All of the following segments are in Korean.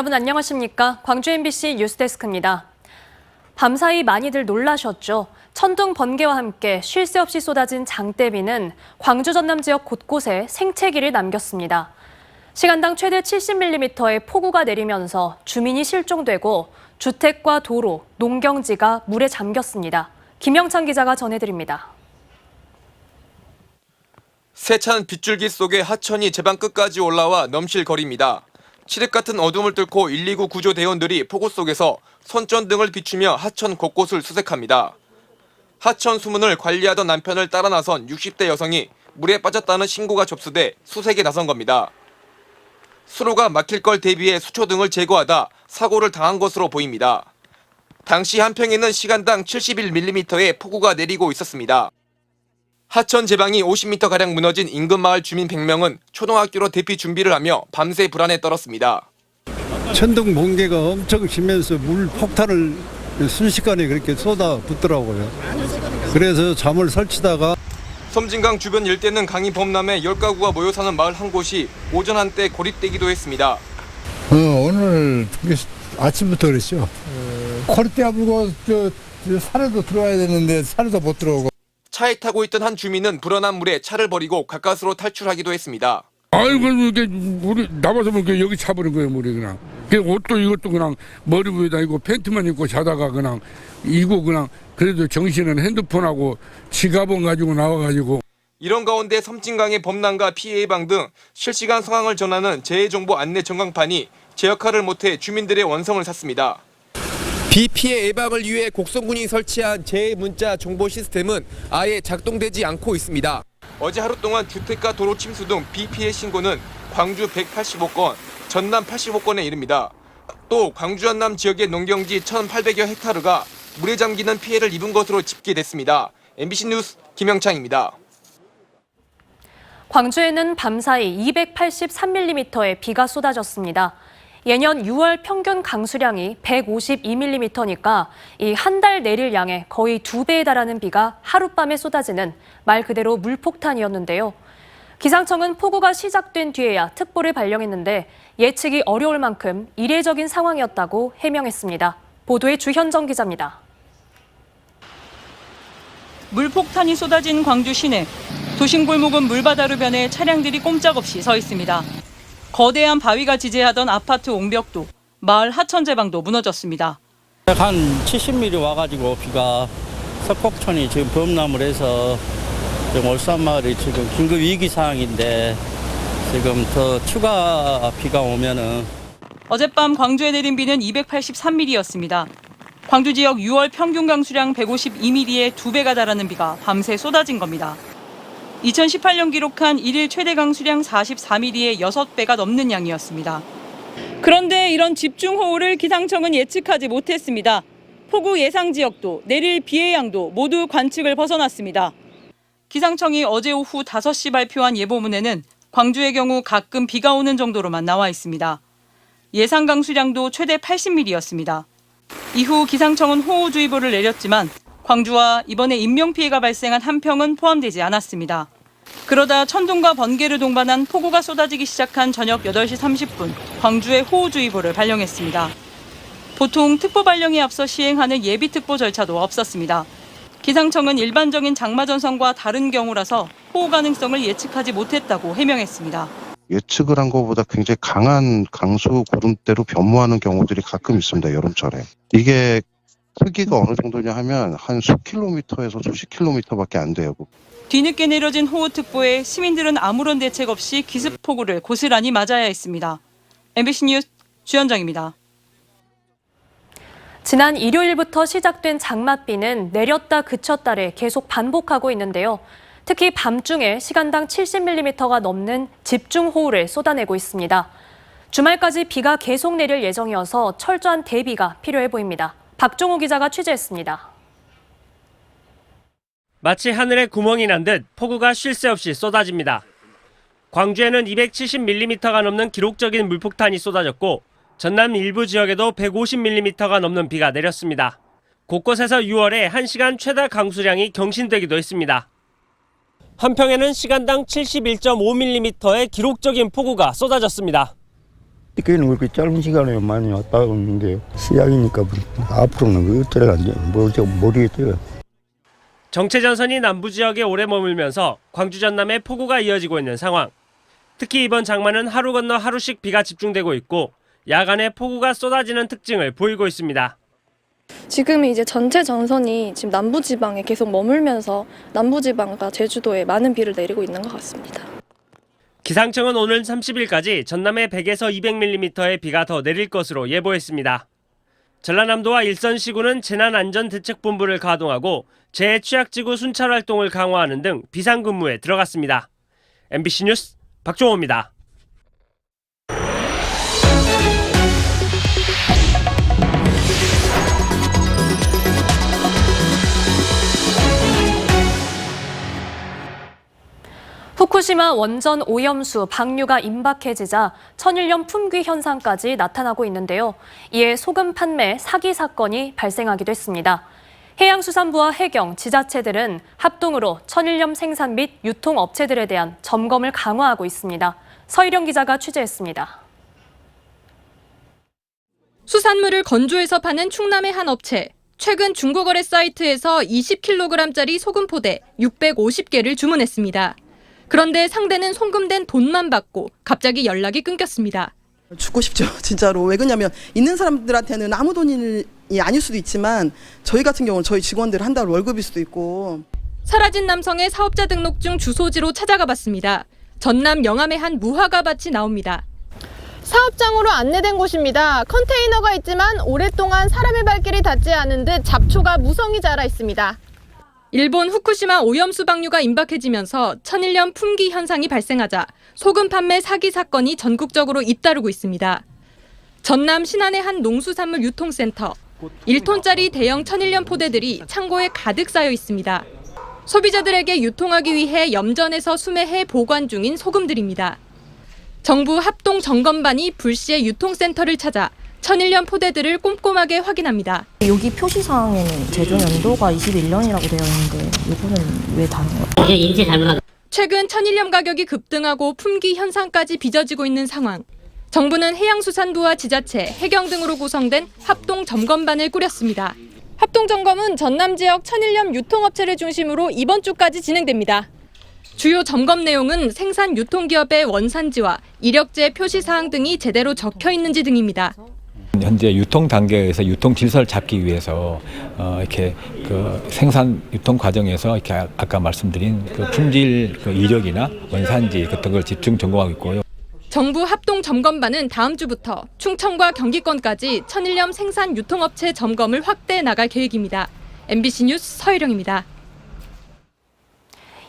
여러분 안녕하십니까? 광주 MBC 뉴스데스크입니다. 밤사이 많이들 놀라셨죠? 천둥 번개와 함께 쉴 새 없이 쏟아진 장대비는 광주 전남 지역 곳곳에 생채기를 남겼습니다. 시간당 최대 70mm의 폭우가 내리면서 주민이 실종되고 주택과 도로, 농경지가 물에 잠겼습니다. 김영찬 기자가 전해드립니다. 세찬 빗줄기 속에 하천이 제방 끝까지 올라와 넘실거립니다. 칠흑 같은 어둠을 뚫고 119 구조대원들이 폭우 속에서 손전등을 비추며 하천 곳곳을 수색합니다. 하천 수문을 관리하던 남편을 따라 나선 60대 여성이 물에 빠졌다는 신고가 접수돼 수색에 나선 겁니다. 수로가 막힐 걸 대비해 수초등을 제거하다 사고를 당한 것으로 보입니다. 당시 한평에는 시간당 71mm의 폭우가 내리고 있었습니다. 하천 제방이 50m가량 무너진 인근 마을 주민 100명은 초등학교로 대피 준비를 하며 밤새 불안에 떨었습니다. 천둥 번개가 엄청 심해서 물 폭탄을 순식간에 그렇게 쏟아붓더라고요. 그래서 잠을 설치다가 섬진강 주변 일대는 강이 범람해 10가구가 모여 사는 마을 한 곳이 오전 한때 고립되기도 했습니다. 오늘 아침부터 그랬죠. 코리떼가 불고 산에도 들어와야 되는데 산에도 못 들어오고. 차에 타고 있던 한 주민은 불어난 물에 차를 버리고 가까스로 탈출하기도 했습니다. 아이고 이게 물이 나와서 보니까 여기 차버린 거예요 물이 그냥. 옷도 이것도 그냥 머리 위에다 이고 팬티만 입고 자다가 그냥 이고 그냥 그래도 정신은 핸드폰하고 지갑은 가지고 나와가지고. 이런 가운데 섬진강의 범람과 피해 예방 등 실시간 상황을 전하는 재해정보 안내 전광판이 제 역할을 못해 주민들의 원성을 샀습니다. 비 피해 예방을 위해 곡성군이 설치한 재해 문자 정보 시스템은 아예 작동되지 않고 있습니다. 어제 하루 동안 주택가 도로 침수 등 비 피해 신고는 광주 185건, 전남 85건에 이릅니다. 또 광주 전남 지역의 농경지 1,800여 헥타르가 물에 잠기는 피해를 입은 것으로 집계됐습니다. MBC 뉴스 김영창입니다. 광주에는 밤사이 283mm의 비가 쏟아졌습니다. 예년 6월 평균 강수량이 152mm니까 이 한 달 내릴 양의 거의 2배에 달하는 비가 하룻밤에 쏟아지는 말 그대로 물폭탄이었는데요. 기상청은 폭우가 시작된 뒤에야 특보를 발령했는데 예측이 어려울 만큼 이례적인 상황이었다고 해명했습니다. 보도에 주현정 기자입니다. 물폭탄이 쏟아진 광주 시내. 도심 골목은 물바다로 변해 차량들이 꼼짝없이 서 있습니다. 거대한 바위가 지지하던 아파트 옹벽도, 마을 하천 제방도 무너졌습니다. 한 70mm 와가지고 비가 석곡천이 지금 범람을 해서 지금 올산마을이 지금 긴급 위기 상황인데 지금 더 추가 비가 오면은. 어젯밤 광주에 내린 비는 283mm였습니다. 광주 지역 6월 평균 강수량 152mm의 2배가 달하는 비가 밤새 쏟아진 겁니다. 2018년 기록한 1일 최대 강수량 44mm의 6배가 넘는 양이었습니다. 그런데 이런 집중호우를 기상청은 예측하지 못했습니다. 폭우 예상 지역도 내릴 비의 양도 모두 관측을 벗어났습니다. 기상청이 어제 오후 5시 발표한 예보문에는 광주의 경우 가끔 비가 오는 정도로만 나와 있습니다. 예상 강수량도 최대 80mm였습니다. 이후 기상청은 호우주의보를 내렸지만 광주와 이번에 인명피해가 발생한 한평은 포함되지 않았습니다. 그러다 천둥과 번개를 동반한 폭우가 쏟아지기 시작한 저녁 8시 30분, 광주에 호우주의보를 발령했습니다. 보통 특보 발령에 앞서 시행하는 예비특보 절차도 없었습니다. 기상청은 일반적인 장마 전선과 다른 경우라서 호우 가능성을 예측하지 못했다고 해명했습니다. 예측을 한 것보다 굉장히 강한 강수 구름대로 변모하는 경우들이 가끔 있습니다. 여름철에. 이게 크기가 어느 정도냐 하면 한 수킬로미터에서 수십 킬로미터밖에 안 돼요. 뒤늦게 내려진 호우특보에 시민들은 아무런 대책 없이 기습폭우를 고스란히 맞아야 했습니다. MBC 뉴스 주현정입니다. 지난 일요일부터 시작된 장맛비는 내렸다 그쳤다를 계속 반복하고 있는데요. 특히 밤중에 시간당 70mm가 넘는 집중호우를 쏟아내고 있습니다. 주말까지 비가 계속 내릴 예정이어서 철저한 대비가 필요해 보입니다. 박종우 기자가 취재했습니다. 마치 하늘에 구멍이 난 듯 폭우가 쉴 새 없이 쏟아집니다. 광주에는 270mm가 넘는 기록적인 물폭탄이 쏟아졌고 전남 일부 지역에도 150mm가 넘는 비가 내렸습니다. 곳곳에서 6월에 1시간 최다 강수량이 경신되기도 했습니다. 한평에는 시간당 71.5mm의 기록적인 폭우가 쏟아졌습니다. 그때는 그렇게 짧은 시간에 많이 왔다 갔는데 시작이니까 앞으로는 어쩌래 간지 모르겠어요. 정체전선이 남부 지역에 오래 머물면서 광주 전남에 폭우가 이어지고 있는 상황. 특히 이번 장마는 하루 건너 하루씩 비가 집중되고 있고 야간에 폭우가 쏟아지는 특징을 보이고 있습니다. 지금 이제 전체 전선이 지금 남부지방에 계속 머물면서 남부지방과 제주도에 많은 비를 내리고 있는 것 같습니다. 기상청은 오늘 30일까지 전남에 100에서 200mm의 비가 더 내릴 것으로 예보했습니다. 전라남도와 일선시구는 재난안전대책본부를 가동하고 재해취약지구 순찰 활동을 강화하는 등 비상근무에 들어갔습니다. MBC 뉴스 박종호입니다. 후쿠시마 원전 오염수 방류가 임박해지자 천일염 품귀 현상까지 나타나고 있는데요. 이에 소금 판매 사기 사건이 발생하기도 했습니다. 해양수산부와 해경, 지자체들은 합동으로 천일염 생산 및 유통업체들에 대한 점검을 강화하고 있습니다. 서희령 기자가 취재했습니다. 수산물을 건조해서 파는 충남의 한 업체. 최근 중고거래 사이트에서 20kg짜리 소금 포대 650개를 주문했습니다. 그런데 상대는 송금된 돈만 받고 갑자기 연락이 끊겼습니다. 죽고 싶죠, 진짜로. 왜 그러냐면 있는 사람들한테는 아무 돈이 아닐 수도 있지만 저희 같은 경우는 저희 직원들 한 달 월급일 수도 있고. 사라진 남성의 사업자 등록증 주소지로 찾아가 봤습니다. 전남 영암의 한 무화과밭이 나옵니다. 사업장으로 안내된 곳입니다. 컨테이너가 있지만 오랫동안 사람의 발길이 닿지 않은 듯 잡초가 무성히 자라 있습니다. 일본 후쿠시마 오염수 방류가 임박해지면서 천일염 품귀 현상이 발생하자 소금 판매 사기 사건이 전국적으로 잇따르고 있습니다. 전남 신안의 한 농수산물 유통센터. 1톤짜리 대형 천일염 포대들이 창고에 가득 쌓여 있습니다. 소비자들에게 유통하기 위해 염전에서 수매해 보관 중인 소금들입니다. 정부 합동 점검반이 불시에 유통센터를 찾아 천일염 포대들을 꼼꼼하게 확인합니다. 여기 표시사항에는 제조 연도가 21년이라고 되어 있는데 이거는 왜 다른 거예요? 이게 인지 잘못한. 최근 천일염 가격이 급등하고 품귀 현상까지 빚어지고 있는 상황. 정부는 해양수산부와 지자체, 해경 등으로 구성된 합동점검반을 꾸렸습니다. 합동점검은 전남 지역 천일염 유통업체를 중심으로 이번 주까지 진행됩니다. 주요 점검 내용은 생산 유통기업의 원산지와 이력제 표시사항 등이 제대로 적혀 있는지 등입니다. 현재 유통 단계에서 유통 질서를 잡기 위해서 이렇게 그 생산 유통 과정에서 이렇게 아까 말씀드린 그 품질 그 이력이나 원산지 같은 걸 집중 점검하고 있고요. 정부 합동 점검반은 다음 주부터 충청과 경기권까지 천일염 생산 유통업체 점검을 확대해 나갈 계획입니다. MBC 뉴스 서희령입니다.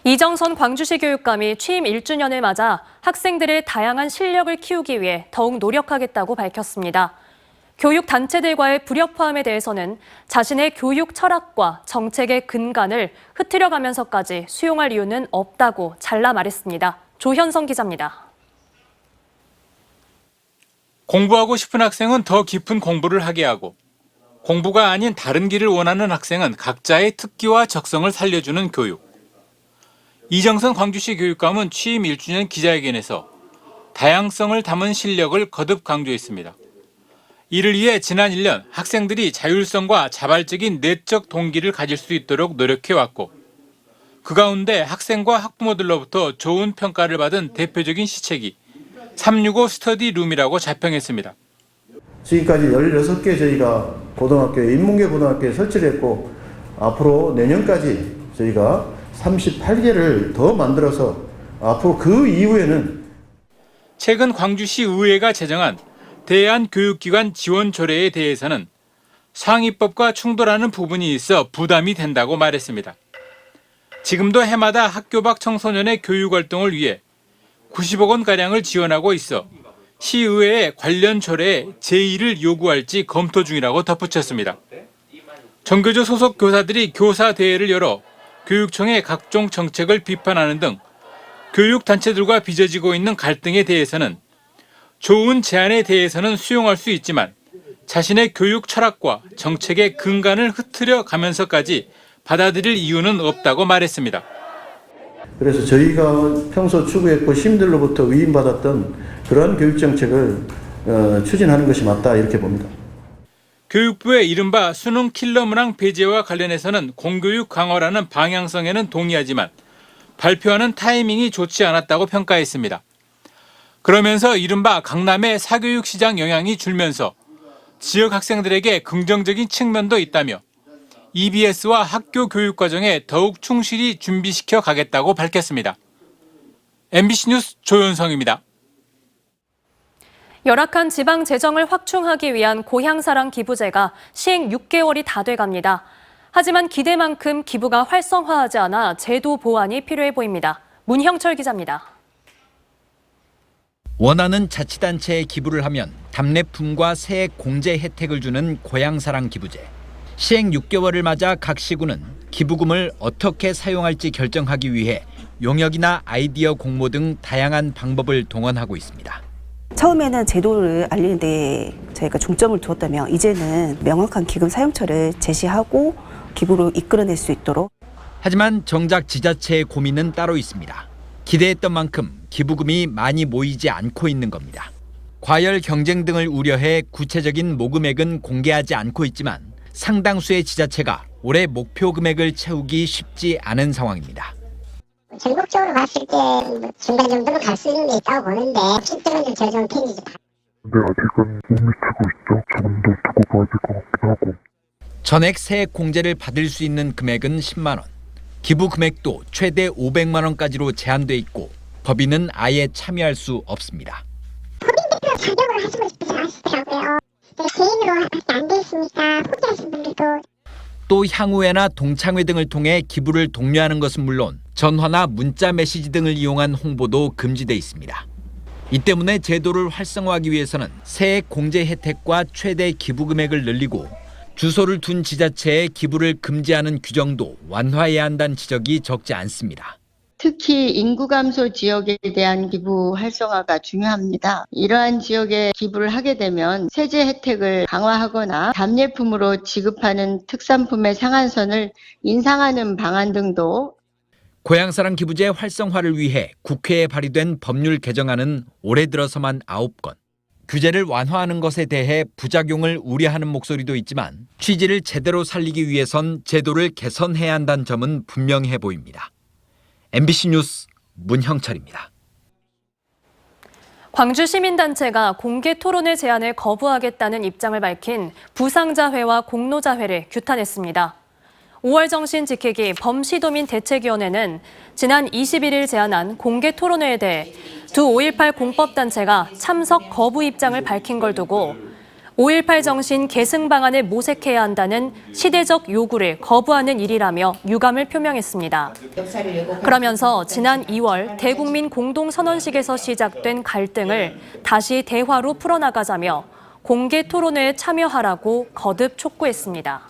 이정선 광주시 교육감이 취임 1주년을 맞아 학생들의 다양한 실력을 키우기 위해 더욱 노력하겠다고 밝혔습니다. 교육 단체들과의 불협화음에 대해서는 자신의 교육 철학과 정책의 근간을 흐트려가면서까지 수용할 이유는 없다고 잘라 말했습니다. 조현성 기자입니다. 공부하고 싶은 학생은 더 깊은 공부를 하게 하고 공부가 아닌 다른 길을 원하는 학생은 각자의 특기와 적성을 살려주는 교육. 이정선 광주시 교육감은 취임 1주년 기자회견에서 다양성을 담은 실력을 거듭 강조했습니다. 이를 위해 지난 1년 학생들이 자율성과 자발적인 내적 동기를 가질 수 있도록 노력해왔고 그 가운데 학생과 학부모들로부터 좋은 평가를 받은 대표적인 시책이 365 스터디룸이라고 자평했습니다. 지금까지 16개 저희가 고등학교에 인문계 고등학교에 설치를 했고 앞으로 내년까지 저희가 38개를 더 만들어서 앞으로 그 이후에는 최근 광주시 의회가 제정한 대한교육기관 지원 조례에 대해서는 상위법과 충돌하는 부분이 있어 부담이 된다고 말했습니다. 지금도 해마다 학교 밖 청소년의 교육활동을 위해 90억 원가량을 지원하고 있어 시의회에 관련 조례에 제의를 요구할지 검토 중이라고 덧붙였습니다. 전교조 소속 교사들이 교사대회를 열어 교육청의 각종 정책을 비판하는 등 교육단체들과 빚어지고 있는 갈등에 대해서는 좋은 제안에 대해서는 수용할 수 있지만 자신의 교육 철학과 정책의 근간을 흐트려 가면서까지 받아들일 이유는 없다고 말했습니다. 그래서 저희가 평소 추구했고 시민들로부터 위임받았던 그러한 교육정책을 추진하는 것이 맞다 이렇게 봅니다. 교육부의 이른바 수능 킬러 문항 배제와 관련해서는 공교육 강화라는 방향성에는 동의하지만 발표하는 타이밍이 좋지 않았다고 평가했습니다. 그러면서 이른바 강남의 사교육 시장 영향이 줄면서 지역 학생들에게 긍정적인 측면도 있다며 EBS와 학교 교육 과정에 더욱 충실히 준비시켜 가겠다고 밝혔습니다. MBC 뉴스 조윤성입니다. 열악한 지방 재정을 확충하기 위한 고향사랑 기부제가 시행 6개월이 다 돼갑니다. 하지만 기대만큼 기부가 활성화하지 않아 제도 보완이 필요해 보입니다. 문형철 기자입니다. 원하는 자치단체에 기부를 하면 답례품과 세액 공제 혜택을 주는 고향사랑 기부제. 시행 6개월을 맞아 각 시군은 기부금을 어떻게 사용할지 결정하기 위해 용역이나 아이디어 공모 등 다양한 방법을 동원하고 있습니다. 처음에는 제도를 알리는 데 저희가 중점을 두었다면 이제는 명확한 기금 사용처를 제시하고 기부로 이끌어낼 수 있도록. 하지만 정작 지자체의 고민은 따로 있습니다. 기대했던 만큼 기부금이 많이 모이지 않고 있는 겁니다. 과열 경쟁 등을 우려해 구체적인 모금액은 공개하지 않고 있지만 상당수의 지자체가 올해 목표 금액을 채우기 쉽지 않은 상황입니다. 전국적으로 봤을 때 중간 정도는 갈 수 있는 게 있다고 보는데 실제로는 저 정도 텐이지. 근데 아직은 못 미치고 있죠. 조금 더 두고 봐야 될 것 같기도 하고. 전액 세액 공제를 받을 수 있는 금액은 10만 원. 기부 금액도 최대 500만 원까지로 제한돼 있고 법인은 아예 참여할 수 없습니다. 법인들도 자격으로 하시고 싶지 않으시더라고요. 개인으로 밖에 안 돼 있으니까 포기하신 분들도. 또 향후회나 동창회 등을 통해 기부를 독려하는 것은 물론 전화나 문자 메시지 등을 이용한 홍보도 금지돼 있습니다. 이 때문에 제도를 활성화하기 위해서는 세액 공제 혜택과 최대 기부 금액을 늘리고 주소를 둔 지자체에 기부를 금지하는 규정도 완화해야 한다는 지적이 적지 않습니다. 특히 인구 감소 지역에 대한 기부 활성화가 중요합니다. 이러한 지역에 기부를 하게 되면 세제 혜택을 강화하거나 답례품으로 지급하는 특산품의 상한선을 인상하는 방안 등도. 고향사랑 기부제 활성화를 위해 국회에 발의된 법률 개정안은 올해 들어서만 9건. 규제를 완화하는 것에 대해 부작용을 우려하는 목소리도 있지만 취지를 제대로 살리기 위해선 제도를 개선해야 한다는 점은 분명해 보입니다. MBC 뉴스 문형철입니다. 광주 시민단체가 공개 토론회 제안을 거부하겠다는 입장을 밝힌 부상자회와 공로자회를 규탄했습니다. 5월 정신 지키기 범시도민 대책위원회는 지난 21일 제안한 공개 토론회에 대해 두 5.18 공법단체가 참석 거부 입장을 밝힌 걸 두고 5.18 정신 계승 방안을 모색해야 한다는 시대적 요구를 거부하는 일이라며 유감을 표명했습니다. 그러면서 지난 2월 대국민 공동선언식에서 시작된 갈등을 다시 대화로 풀어나가자며 공개 토론회에 참여하라고 거듭 촉구했습니다.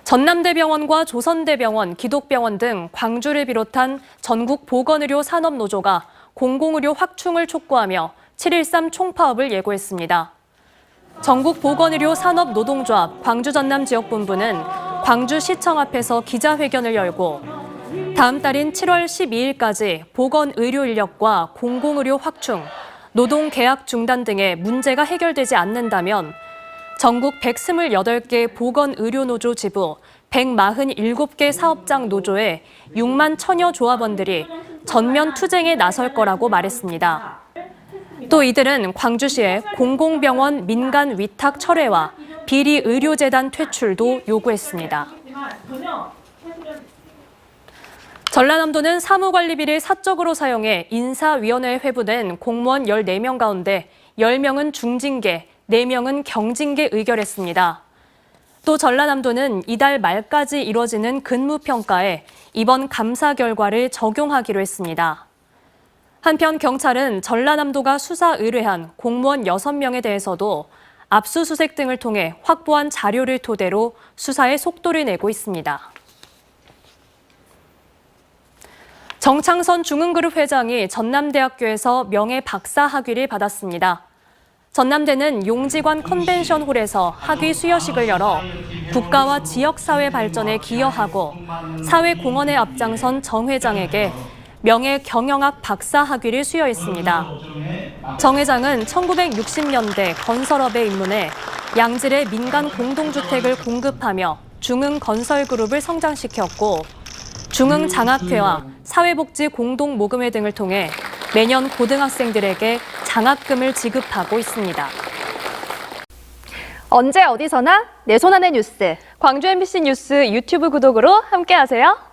전남대병원과 조선대병원, 기독병원 등 광주를 비롯한 전국 보건의료 산업노조가 공공의료 확충을 촉구하며 7.13 총파업을 예고했습니다. 전국보건의료 산업노동조합 광주전남지역본부는 광주시청 앞에서 기자회견을 열고 다음 달인 7월 12일까지 보건의료 인력과 공공의료 확충, 노동계약 중단 등의 문제가 해결되지 않는다면 전국 128개 보건의료노조 지부 147개 사업장 노조의 6만 천여 조합원들이 전면 투쟁에 나설 거라고 말했습니다. 또 이들은 광주시의 공공병원 민간 위탁 철회와 비리 의료재단 퇴출도 요구했습니다. 전라남도는 사무관리비를 사적으로 사용해 인사위원회에 회부된 공무원 14명 가운데 10명은 중징계, 4명은 경징계 의결했습니다. 또 전라남도는 이달 말까지 이뤄지는 근무평가에 이번 감사 결과를 적용하기로 했습니다. 한편 경찰은 전라남도가 수사 의뢰한 공무원 6명에 대해서도 압수수색 등을 통해 확보한 자료를 토대로 수사에 속도를 내고 있습니다. 정창선 중흥그룹 회장이 전남대학교에서 명예 박사 학위를 받았습니다. 전남대는 용지관 컨벤션홀에서 학위 수여식을 열어 국가와 지역사회 발전에 기여하고 사회공헌에 앞장선 정 회장에게 명예 경영학 박사 학위를 수여했습니다. 정 회장은 1960년대 건설업에 입문해 양질의 민간 공동주택을 공급하며 중흥건설그룹을 성장시켰고 중흥장학회와 사회복지 공동모금회 등을 통해 매년 고등학생들에게 장학금을 지급하고 있습니다. 언제 어디서나 내 손 안의 뉴스. 광주 MBC 뉴스 유튜브 구독으로 함께하세요.